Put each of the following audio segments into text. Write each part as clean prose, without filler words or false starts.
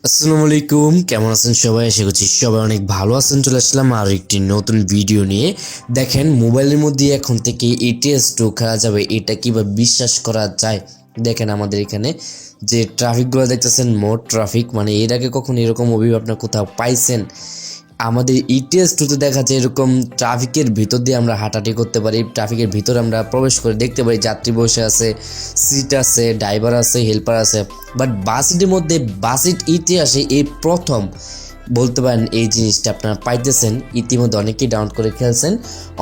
আসসালামু আলাইকুম, কেমন আছেন সবাই? আশা করছি সবাই অনেক ভালো আছেন। চলে আসলাম আর একটি নতুন ভিডিও নিয়ে। দেখেন, মোবাইলের মধ্যে এখন থেকে ATS2 খেলা যাবে, এটা কিভাবে বিশ্বাস করা যায়? দেখেন আমাদের এখানে যে ট্রাফিকগুলো দেখতেছেন, মোট ট্রাফিক, মানে এর আগে কখন এরকম অভিযোগ আপনার কোথাও পাইছেন? আমাদের ETS2 তে দেখা যায় এরকম ট্রাফিকের ভিতর দিয়ে আমরা হাঁটাহাঁটি করতে পারি, ট্রাফিকের ভিতরে আমরা প্রবেশ করে দেখতে পারি যাত্রী বসে আছে, সিট আছে, ড্রাইভার আছে, হেল্পার আছে। বাট বাসের মধ্যে বাসের ইতিহাসে এই প্রথম বলতে পারেন এই জিনিসটা আপনারা পাইতেছেন। ইতিমধ্যে অনেকেই ডাউনলোড করে খেলছেন,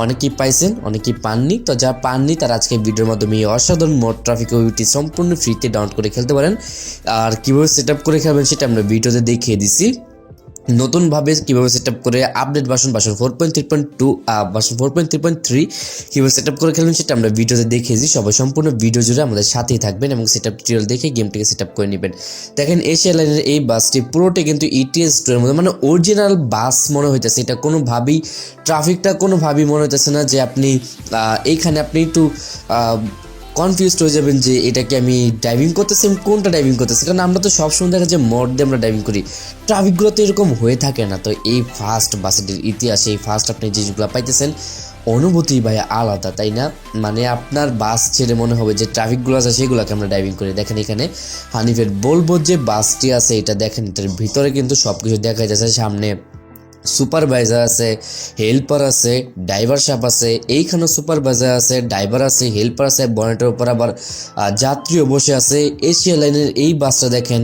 অনেকেই পাইছেন, অনেকেই পাননি। তো যারা পাননি তারা আজকে ভিডিওর মাধ্যমে এই অসাধারণ মোড ট্রাফিক ওইটি সম্পূর্ণ ফ্রিতে ডাউনলোড করে খেলতে পারেন। আর কীভাবে সেট আপ করে খেলবেন সেটা আমরা ভিডিওতে দেখিয়ে দিছি। নতুনভাবে কীভাবে সেট আপ করে আপডেট ভার্সন 4.3.2 ভার্সন 4.3.3 কীভাবে সেট আপ করে খেলবেন সেটা আমরা ভিডিওতে দেখিয়েছি। সবাই সম্পূর্ণ ভিডিও জুড়ে আমাদের সাথেই থাকবেন এবং সেট আপ টিউটোরিয়াল দেখে গেমটিকে সেট আপ করে নেবেন। দেখেন, এশিয়া লাইনের এই বাসটি পুরোটাই কিন্তু ETS2 এর মধ্যে, মানে অরিজিনাল বাস মনে হইতেছে। এটা কোনোভাবেই ট্রাফিকটা কোনোভাবেই মনে হইতেছে না যে আপনি এইখানে আপনি একটু কনফিউজড হয়ে যাবেন যে এটা কি আমি ড্রাইভিং করতেছি, আমি কোনটা ড্রাইভিং করতেছি। কারণ আমরা তো সবসময় দেখা যায় মোড দিয়ে আমরা ড্রাইভিং করি, ট্রাফিকগুলো তো এরকম হয়ে থাকে না। তো এই ফার্স্ট বাসের ইতিহাসে এই ফার্স্ট আপনি যে যেগুলো পাইতেছেন, অনুভূতি ভাই আলাদা, তাই না? মানে আপনার বাস ছেড়ে মনে হবে যে ট্রাফিকগুলো আছে সেগুলোকে আমরা ড্রাইভিং করি। দেখেন এখানে হানিফের বলবো যে বাসটি আছে, এটা দেখেন, এটার ভিতরে কিন্তু সব কিছু দেখা যাচ্ছে। সামনে সুপারভাইজার আছে, হেল্পার আছে, ড্রাইভার সাহেব আছে, এইখানেও সুপারভাইজার আছে, ড্রাইভার আছে, হেল্পার আছে, বনেটের উপর আবার যাত্রীও বসে আছে। এশিয়া লাইনের এই বাসটা দেখেন,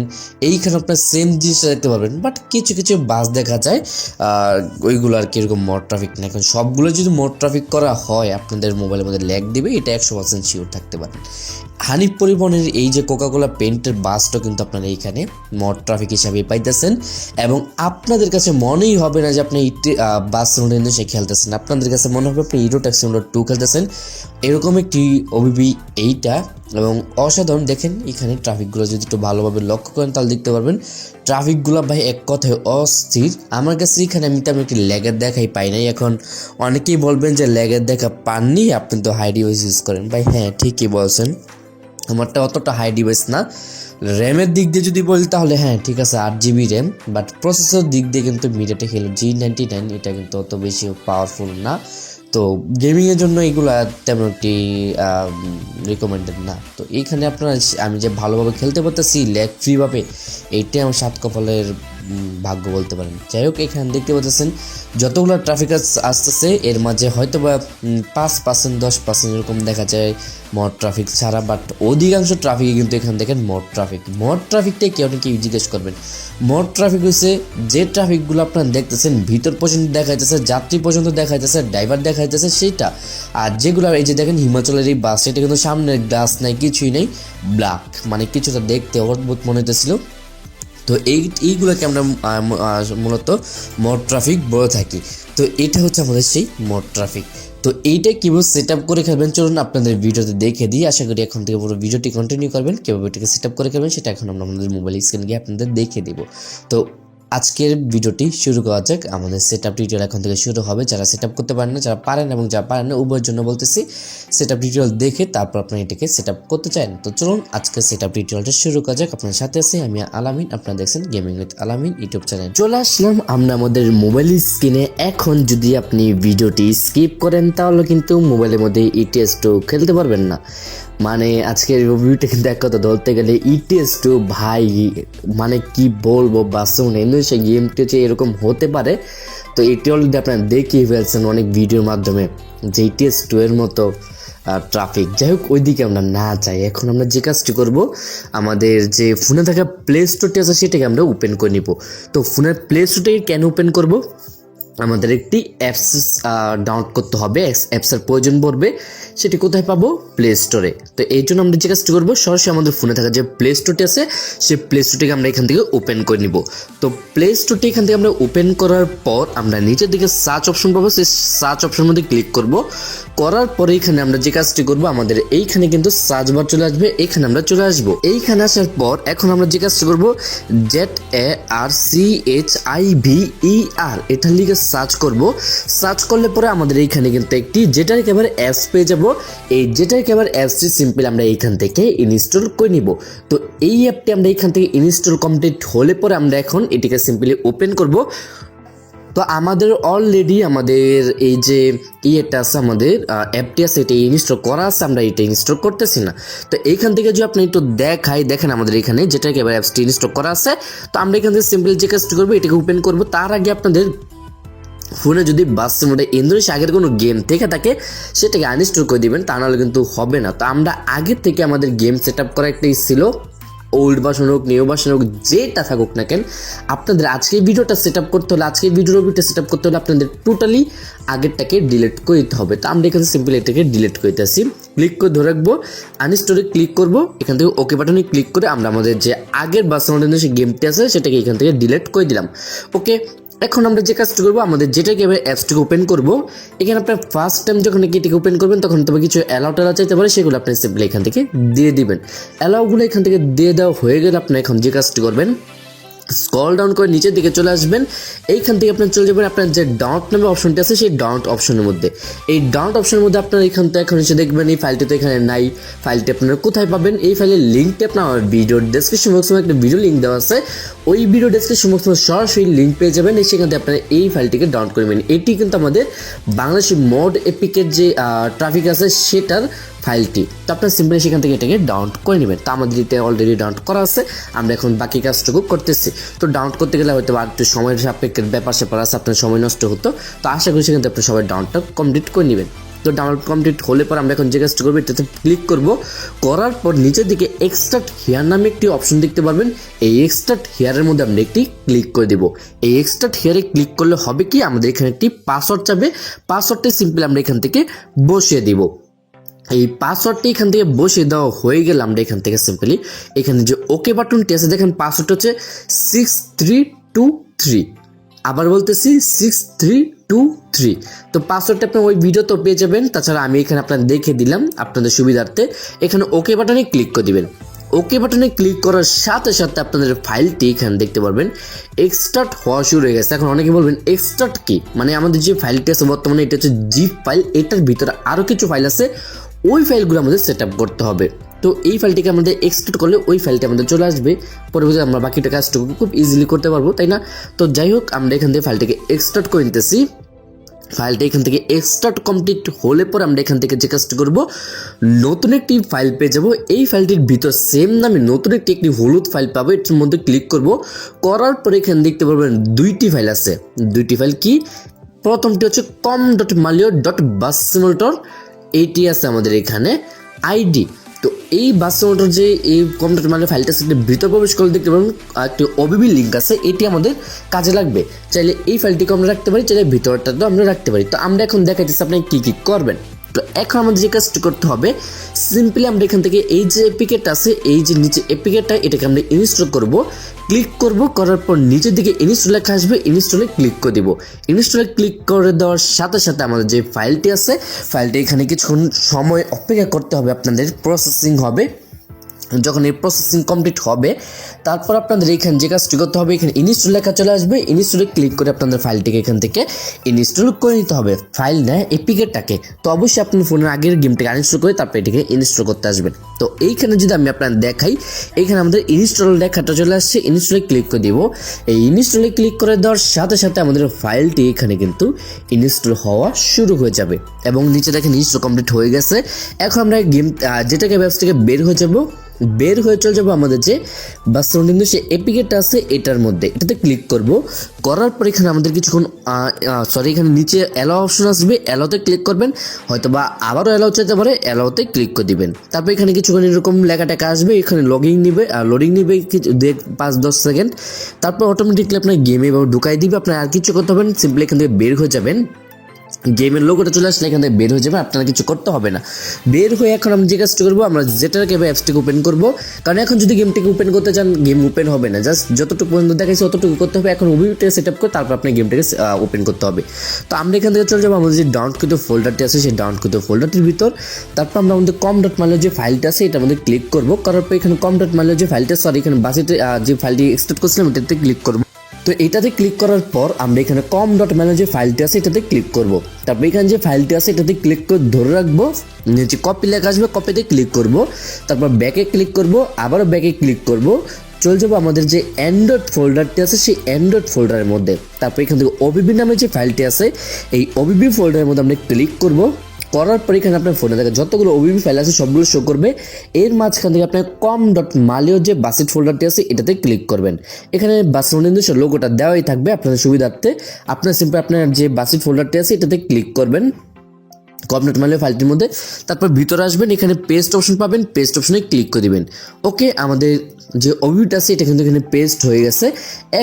এইখানে আপনার সেম জিনিসটা দেখতে পারবেন। বাট কিছু কিছু বাস দেখা যায় ওইগুলো আর কীরকম মোড ট্রাফিক না। এখন সবগুলো যদি মোড ট্রাফিক করা হয় আপনাদের মোবাইলের মধ্যে ল্যাগ দিবে, এটা 100% শিওর থাকতে পারেন। হানিফ পরিবহনের এই যে কোকাকোলা পেন্টের বাসটা কিন্তু আপনারা এইখানে মোড ট্রাফিক হিসাবে পাইতেছেন এবং আপনাদের কাছে মনেই হবে না যে আপনি বাস সিমুলেটর সে খেলতেছেন। আপনাদের কাছে মনে হবে আপনি হিরো ট্যাক্সি সিমুলেটর 2 খেলতেছেন। এরকম একটি অভিবি এইটা, এবং অসাধারণ। দেখেন এখানে ট্রাফিকগুলো যদি একটু ভালোভাবে লক্ষ্য করেন তাহলে দেখতে পারবেন ট্রাফিকগুলো ভাই এক কথায় অস্থির। আমার কাছে এখানে আমি তেমন একটি ল্যাগের দেখাই পাই নাই। এখন অনেকেই বলবেন যে ল্যাগের দেখা পাননি, আপনি তো হাই ডিভাইস ইউজ করেন। ভাই হ্যাঁ, ঠিকই বলছেন, আমারটা অতটা হাই ডিভাইস না। র্যামের দিক দিয়ে যদি বলি তাহলে হ্যাঁ ঠিক আছে, 8GB র্যাম। বাট প্রসেসর দিক দিয়ে কিন্তু মিডিয়াটেক হেলিও G99, এটা কিন্তু অত বেশি পাওয়ারফুল না। তো গেমিংয়ের জন্য এগুলো তেমন একটি রিকমেন্ডেড না। তো এইখানে আপনারা আমি যে ভালোভাবে খেলতে পারতেছি ল্যাগ ফ্রিভাবে, এইটাই আমার সাত কপালের ভাগ্য বলতে পারেন। যাই হোক, এখানে দেখতে পাচ্ছেন যতগুলো ট্রাফিক আসতেছে এর মাঝে হয়তো বা 5%, 10% এরকম দেখা যায় মড ট্রাফিক ছাড়া। বাট অধিকাংশ ট্রাফিকে কিন্তু এখানে দেখেন মড ট্রাফিক। মড ট্রাফিকটাই কি অনেকে জিজ্ঞেস করবেন। মড ট্রাফিক হচ্ছে যে ট্রাফিকগুলো আপনারা দেখতেছেন ভিতর পর্যন্ত দেখা যাচ্ছে, যাত্রী পর্যন্ত দেখা যাচ্ছে, ড্রাইভার দেখা যাচ্ছে সেইটা। আর যেগুলো এই যে দেখেন হিমাচলের এই বাস, এটা কিন্তু সামনে গ্লাস নাই, কিছুই নেই, ব্ল্যাক, মানে কিছুটা দেখতে অদ্ভুত মনে হতেছিল। তো এইগুলোকে আমরা মূলত মোড ট্রাফিক বলে থাকি। তো এটা হচ্ছে আমাদের সেই মোড ট্রাফিক। তো এইটা কীভাবে সেট আপ করে খেলবেন চলুন আপনাদের ভিডিওতে দেখে দিই। আশা করি এখন থেকে পুরো ভিডিওটি কন্টিনিউ করবেন। কীভাবে এটাকে সেট আপ করে খেলবেন সেটা এখন আমরা আমাদের মোবাইল স্ক্রিনে গিয়ে আপনাদের দেখিয়ে দেবো। তো আজকের ভিডিওটি শুরু করা যাক। আমাদের সেট আপ টিউটোরিয়াল এখন থেকে শুরু হবে। যারা সেট আপ করতে পারেন না, যারা পারেন এবং যারা পারেন না, উভয়ের জন্য বলতেছি সেট আপ টিউটোরিয়াল দেখে তারপর আপনারা এটাকে সেট আপ করতে চান। তো চলুন আজকে সেট আপ টিউটোরিয়ালটা শুরু করা যাক। আপনার সাথে আছি আমি আলামিন, আপনারা দেখছেন গেমিং উইথ আলামিন ইউটিউব চ্যানেল। চলে আসলাম আমরা আমাদের মোবাইল স্ক্রিনে। এখন যদি আপনি ভিডিওটি স্কিপ করেন তাহলে কিন্তু মোবাইলের মধ্যে ETS2 খেলতে পারবেন না। মানে আজকের রিভিউটা কিন্তু এক কথা ধরতে গেলে ETS2 ভাই, মানে কি বলবো, বাস্তবে ইন্দোনেশিয়া গেমটি হচ্ছে এরকম হতে পারে। তো এটি অলরেডি আপনারা দেখিয়ে ফেলছেন অনেক ভিডিওর মাধ্যমে যে ETS2 এর মতো ট্রাফিক। যাই হোক, ওইদিকে আমরা না যাই। এখন আমরা যে কাজটি করব, আমাদের যে ফোনে থাকা প্লে স্টোরটি আছে সেটাকে আমরা ওপেন করে নিব। তো ফোনের প্লে স্টোরটাকে কেন ওপেন করব, আমাদের একটি অ্যাপস ডাউনলোড করতে হবে, অ্যাপসের প্রয়োজন পড়বে। সেটি কোথায় পাবো? প্লে স্টোরে। তো এই জন্য আমরা যে কাজটি করবো, সরাসরি আমাদের ফোনে থাকা যে প্লে স্টোরটি আছে সেই প্লে স্টোরটিকে আমরা এখান থেকে ওপেন করে নিব। তো প্লে স্টোরটি এখান থেকে আমরা ওপেন করার পর আমরা নিচের দিকে সার্চ অপশন পাবো, সেই সার্চ অপশনের মধ্যে ক্লিক করব। করার পরে এখানে আমরা যে কাজটি করবো, আমাদের এইখানে কিন্তু সার্চ বার চলে আসবে, এখানে আমরা চলে আসবো। এইখানে আসার পর এখন আমরা যে কাজটি করবো, ZARCHIVER, এটা লিখে সার্চ করব। সার্চ করলে পরে আমাদের এইখানে কিন্তু একটি জেটার ক্যামেরা অ্যাপস পেয়ে যাব। এই জেটার ক্যামেরা অ্যাপসটি সিম্পল আমরা এইখান থেকে ইনস্টল করে নিব। তো এই অ্যাপটি আমরা এইখান থেকে ইনস্টল কমপ্লিট হলে পরে আমরা এখন এটিকে সিম্পলি ওপেন করব। তো আমাদের অলরেডি আমাদের এই যে ইয়েটা আছে, আমাদের অ্যাপটি আছে, এটা ইনস্টল করা আছে, আমরা এটা ইনস্টল করতেছি না। তো এইখান থেকে যদি আপনি একটু দেখেন আমাদের এখানে যেটা এবার অ্যাপসটি ইনস্টল করা আছে। তো আমরা এখান থেকে সিম্পলি যে কাজটি করবো এটাকে ওপেন করব। তার আগে আপনাদের ফোনে যদি বাস্তব মোডে ইন্দ্রশ আগের কোনো গেম থেকে থাকে সেটাকে আনইনস্টল করে দিবেন, তা নাহলে কিন্তু হবে না। তো আমরা আগের থেকে আমাদের গেম সেট আপ করা একটাই ছিল, ওল্ড ভার্সন হোক নিউ ভার্সন হোক যেটা থাকুক না কেন, আপনাদের আজকের ভিডিওটা সেট আপ করতে হলে, আজকের ভিডিওটা সেট আপ করতে হলে আপনাদের টোটালি আগেরটাকে ডিলিট করে দিতে হবে। তো আমরা এখানে সিম্পলি এটাকে ডিলিট করে দিতেছি, ক্লিক করে ধরে রাখবো, আনইনস্টলে ক্লিক করব, এখান থেকে ওকে বাটনে ক্লিক করে আমরা আমাদের যে আগের ভার্সনের যে গেমটি আছে সেটাকে এখান থেকে ডিলিট করে দিলাম। ওকে, এখন আমরা যে কাজটা করবো, আমাদের যেটাকে এবার অ্যাপসটিকে ওপেন করবো। এখানে আপনার ফার্স্ট টাইম যখন এটিকে ওপেন করবেন তখন তবে কিছু অ্যালাউ চাইতে পারে, সেগুলো আপনি সিম্পলি এখান থেকে দিয়ে দিবেন। অ্যালাউগুলো এখান থেকে দিয়ে দেওয়া হয়ে গেলে আপনি এখন যে কাজটি করবেন, স্ক্রল ডাউন করে নিচের দিকে চলে আসবেন। এইখান থেকে আপনার চলে যাবেন আপনার যে ডাউনলোড নামে অপশনটি আছে সেই ডাউনলোড অপশনের মধ্যে। এই ডাউনলোড অপশনের মধ্যে আপনার এখান থেকে এখন এসে দেখবেন এই ফাইলটি তো এখানে নাই। ফাইলটি আপনারা কোথায় পাবেন? এই ফাইলের লিঙ্কটি আপনার ভিডিওর ডেসক্রিপশন বক্সে একটা ভিডিও লিঙ্ক দেওয়া আছে, ওই ভিডিও ডেসক্রিপশন বক্সে সরাসরি লিঙ্ক পেয়ে যাবেন। সেখান থেকে আপনারা এই ফাইলটিকে ডাউনলোড করবেন। এটি কিন্তু আমাদের বাংলাদেশি মোড এপিকের যে ট্রাফিক আছে সেটার ফাইলটি। তো আপনার সিম্পলি সেখান থেকে এটাকে ডাউনলোড করে নেবেন। তো আমাদের এটা অলরেডি ডাউনলোড করা আছে, আমরা এখন বাকি কাজটুকু করতেছি। তো ডাউনলোড করতে গেলে হয়তো আর একটু সময়ের সাপেক্ষের ব্যাপার স্যাপার আছে, আপনার সময় নষ্ট হতো। তো আশা করি সেখান থেকে আপনি সবাই ডাউনলোডটা কমপ্লিট করে নেবেন। তো ডাউনলোড কমপ্লিট হলে পর আমরা এখন যে কাজটা করবো এটাতে ক্লিক করব। করার পর নিচের দিকে এক্সট্রাক্ট হেয়ার নামে একটি অপশন দেখতে পারবেন। এই এক্সট্রাক্ট হেয়ারের মধ্যে আমরা একটি ক্লিক করে দেবো। এই এক্সট্রাক্ট হেয়ারে ক্লিক করলে হবে কি, আমাদের এখানে একটি পাসওয়ার্ড চাবে। পাসওয়ার্ডটি সিম্পলি আমরা এখান থেকে বসিয়ে দিব। এই পাসওয়ার্ডটি এখান থেকে বসিয়ে দেওয়া হয়ে গেলে আমরা এখান থেকে সিম্পলি এখানে যে ওকে বাটনটি আছে দেখেন, পাসওয়ার্ড হচ্ছে 6323। আবার বলতেছি 6323। তো পাসওয়ার্ডটা আপনি ওই ভিডিওতেও পেয়ে যাবেন, তাছাড়া আমি এখানে আপনাদের দেখে দিলাম আপনাদের সুবিধার্থে। এখানে ওকে বাটনে ক্লিক করে দিবেন। ওকে বাটনে ক্লিক করার সাথে সাথে আপনাদের ফাইলটি এখানে দেখতে পারবেন এক্সট্রাক্ট হওয়া শুরু হয়ে গেছে। এখন অনেকে বলবেন এক্সট্রাক্ট কি, মানে আমাদের যে ফাইলটি আছে বর্তমানে এটা হচ্ছে জিপ ফাইল, এটার ভিতরে আরও কিছু ফাইল আছে, ওই ফাইলগুলো আমাদের সেট আপ করতে হবে। তো এই ফাইলটিকে আমাদের এক্সট্রাক্ট করলে ওই ফাইলটি আমাদের চলে আসবে, পরবর্তীতে আমরা বাকিটা কাজটুকু খুব ইজিলি করতে পারবো, তাই না? তো যাই হোক, আমরা এখান থেকে ফাইলটিকে এক্সট্রাক্ট করে নিতেছি। ফাইলটা এখান থেকে এক্সট্রাক্ট কমপ্লিট হলে পর আমরা এখান থেকে যে কাজটা করবো, নতুন একটি ফাইল পেয়ে যাবো। এই ফাইলটির ভিতর সেম নামে নতুন একটি হলুদ ফাইল পাবো, এটার মধ্যে ক্লিক করব। করার পরে এখানে দেখতে পারবেন দুইটি ফাইল আছে। দুইটি ফাইল কি, প্রথমটি হচ্ছে com.malio.bus simulator, এইটি আছে আমাদের এখানে আইডি। তো এই বাস সিমুলেটর যে এই কম্পিউটার মানে ফাইলটা সেটা ভিতর প্রবেশ করলে দেখতে পাবেন একটি ওবিবি লিঙ্ক আছে, এটি আমাদের কাজে লাগবে। চাইলে এই ফাইলটিকে আমরা রাখতে পারি, চাইলে ভিতরটাতেও আমরা রাখতে পারি। তো আমরা এখন দেখাচ্ছি আপনি কী কী করবেন। তো এখন আমাদের যে কাজটি করতে হবে, সিম্পলি আমরা এখান থেকে এই যে এপিকেটা আছে, এই যে নিচে এপিকেটা, এটাকে আমরা ইনস্টল করব। ক্লিক করব, করার পর নিচের দিকে ইনস্টল লেখা আসবে, ইনস্টলে ক্লিক করে দিব। ইনস্টলে ক্লিক করে দেওয়ার সাথে সাথে আমাদের যে ফাইলটি আছে, ফাইলটি এখানে কিছুক্ষণ সময় অপেক্ষা করতে হবে, আপনাদের প্রসেসিং হবে। যখন এই প্রসেসিং কমপ্লিট হবে তারপর আপনাদের এখানে যে কাজটি করতে হবে, এখানে ইনস্টল লেখা চলে আসবে, ইনস্টলে ক্লিক করে আপনাদের ফাইলটিকে এখান থেকে ইনস্টল করে নিতে হবে। ফাইল নেয় এপিকেটাকে, তো অবশ্যই আপনি ফোনের আগের গেমটাকে আনইনস্টল করে তারপর এটিকে ইনস্টল করতে আসবেন। তো এইখানে যদি আমি আপনাদের দেখাই, এইখানে আমাদের ইনস্টল লেখাটা চলে আসছে, ইনস্টলে ক্লিক করে দিব। এই ইনস্টলে ক্লিক করে দেওয়ার সাথে সাথে আমাদের ফাইলটি এখানে কিন্তু ইনস্টল হওয়া শুরু হয়ে যাবে এবং নিচে দেখেন ইনস্টল কমপ্লিট হয়ে গেছে। এখন আমরা গেম যেটাকে ওয়েবসাইট থেকে বের হয়ে যাব, বের হয়ে চলে যাবো আমাদের যে বাস্তব কিন্তু সে এপিকেটা আছে এটার মধ্যে, এটাতে ক্লিক করব। করার পর এখানে আমাদের কিছুক্ষণ এখানে নিচে অ্যালাউ অপশন আসবে, অ্যালাউতে ক্লিক করবেন, হয়তো বা আবারও অ্যালাউ চাইতে পারে, অ্যালাউতে ক্লিক করে দিবেন। তারপর এখানে কিছুক্ষণ এরকম লেখাটাকা আসবে, এখানে লোডিং নিবে 5-10 সেকেন্ড, তারপর অটোমেটিকলি আপনার গেমে ঢুকাই দিবে। আপনার আর কিছু করতে হবে না, সিম্পলি এখান থেকে বের হয়ে যাবেন। গেমের লোগোটা চলে আসলে এখান থেকে বের হয়ে যাবে, আপনারা কিছু করতে হবে না। বের হয়ে এখন আমরা যে কাজটা করবো, আমরা যেটাকে অ্যাপসটিকে ওপেন করবো, কারণ এখন যদি গেমটিকে ওপেন করতে চান গেম ওপেন হবে না, জাস্ট যতটুকু পর্যন্ত দেখাইছে ততটুকু করতে হবে। এখন ওবিবিটা সেট আপ করে তারপর আপনি গেমটাকে ওপেন করতে হবে। তো আমরা এখান থেকে চলে যাবো আমাদের যে ডাউনলোডকৃত ফোল্ডারটি আছে সেই ডাউনলোডকৃত ফোল্ডারটির ভিতর। তারপর আমরা আমাদের com.malio যে ফাইলটা আছে এটার মধ্যে ক্লিক করবো। করার পর এখানে com.malio যে ফাইলটা, এখানে বাসিতে যে ফাইলটি এক্সট্রাক্ট করছিলাম এটাতে ক্লিক করবো। তো এটাতে ক্লিক করার পর আমরা এখানে কম ডট ম্যানো যে ফাইলটি আছে এটাতে ক্লিক করব। তারপর এখানে যে ফাইলটি আছে এটাতে ক্লিক করে ধরে রাখবো, নিচে কপি লেখা আসবে, কপিতে ক্লিক করব। তারপর ব্যাকে ক্লিক করব, আবারও ব্যাকে ক্লিক করব, চলে যাবো আমাদের যে অ্যান্ড্রয়েড ফোল্ডারটি আছে সেই অ্যান্ড্রয়েড ফোল্ডারের মধ্যে। তারপর এখান থেকে ওবিবি নামে যে ফাইলটি আছে এই ওবিবি ফোল্ডারের মধ্যে আমরা ক্লিক করব। করার পর এখানে আপনার ফোনে থাকে যতগুলো ওবিবি ফাইল আছে সবগুলো শো করবে। এর মাঝখান থেকে আপনার কম ডট মালিও যে বাসিট ফোল্ডারটি আছে এটাতে ক্লিক করবেন। এখানে বাসিট নিজস্ব লোগোটা দেওয়াই থাকবে আপনাদের সুবিধার্থে। আপনার সিম্পল আপনার যে বাসিট ফোল্ডারটি আছে এটাতে ক্লিক করবেন কমডট মালিও ফাইলটির মধ্যে। তারপর ভিতরে আসবেন, এখানে পেস্ট অপশন পাবেন, পেস্ট অপশনে ক্লিক করে দিবেন। ওকে, আমাদের যে ওবিবিটা আছে এটা কিন্তু এখানে পেস্ট হয়ে গেছে।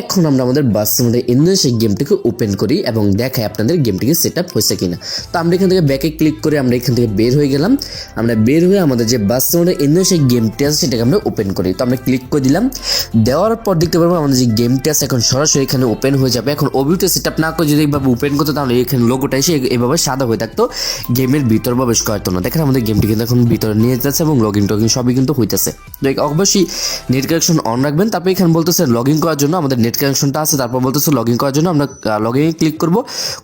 এখন আমরা আমাদের বাস সিমুলেটর ইন্দোনেশিয়া সেই গেমটিকে ওপেন করি এবং দেখাই আপনাদের গেমটিকে সেট আপ হয়েছে কিনা। তো আমরা এখান থেকে ব্যাকে ক্লিক করে আমরা এখান থেকে বের হয়ে গেলাম। আমরা বের হয়ে আমাদের যে বাস সিমুলেটর ইন্দোনেশিয়া সেই গেমটি আছে সেটাকে আমরা ওপেন করি। তো আমরা ক্লিক করে দিলাম, দেওয়ার পর দেখতে পারবো আমাদের যে গেমটি আছে এখন সরাসরি এখানে ওপেন হয়ে যাবে। এখন ওবিবিটা সেট আপ না করে যদি এইভাবে ওপেন করতো তাহলে এখানে লোগোটা এসে এভাবে সাদা হয়ে থাকতো, গেমের ভিতর প্রবেশ করতো না। দেখেন আমাদের গেমটি কিন্তু এখন ভিতরে নিয়ে যাচ্ছে এবং লগ ইন টগিন সবই কিন্তু হইতেছে। তো অবশ্যই নেট কানেকশন অন রাখবেন। তারপর এখানে বলতেছে লগ ইন করার জন্য আমাদের নেট কানেকশনটা আছে, তারপর বলতেছে লগ ইন করার জন্য আমরা লগ ইনে ক্লিক করব।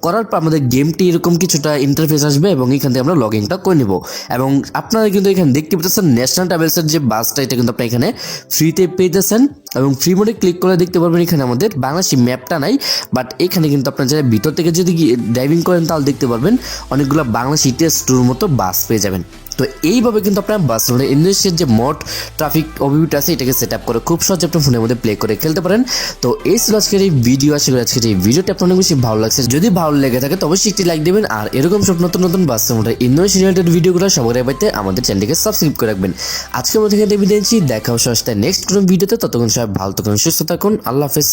করার পর আমাদের গেমটি এরকম কিছুটা ইন্টারফেস আসবে এবং এখান থেকে আমরা লগ ইনটা করে নেব। এবং আপনারা কিন্তু এখানে দেখতে পেতেছেন ন্যাশনাল ট্রাভেলসের যে বাসটা এটা কিন্তু আপনি এখানে ফ্রিতে পেয়েছেন এবং ফ্রি মোডে ক্লিক করে দেখতে পারবেন এখানে আমাদের বাংলাদেশি ম্যাপটা নাই, বাট এখানে কিন্তু আপনার যারা ভিতর থেকে যদি ড্রাইভিং করেন তাহলে দেখতে পারবেন অনেকগুলো বাংলাদেশি টেস্ট ট্যুর মতো বাস পেয়ে যাবেন। তো এইভাবে কিন্তু আপনার বাস ইন্দোনেশিয়ার যে মোট ট্রাফিক ওবিবিটা আছে এটাকে সেট আপ করে খুব সহজে আপনার ফোনের মধ্যে প্লে করে খেলতে পারেন। তো এই ছিল আজকের এই ভিডিও। আশা করি আজকের এই ভিডিওটা আপনার অনেক বেশি ভালো লাগছে। যদি ভালো লেগে থাকে তবে অবশ্যই একটি লাইক দেবেন আর এরকম সব নতুন নতুন বাস ইন্দোনেশিয়া রিলেটেড ভিডিওগুলো সবার পাইতে আমাদের চ্যানেলটিকে সাবস্ক্রাইব করে রাখবেন। আজকের মধ্যে বিদায় নিচ্ছি, দেখা হবে সস্তায় নেক্সট কোনো ভিডিওতে। ততক্ষণ সবাই ভালো থাকুন, সুস্থ থাকুন, আল্লাহ হাফেজ।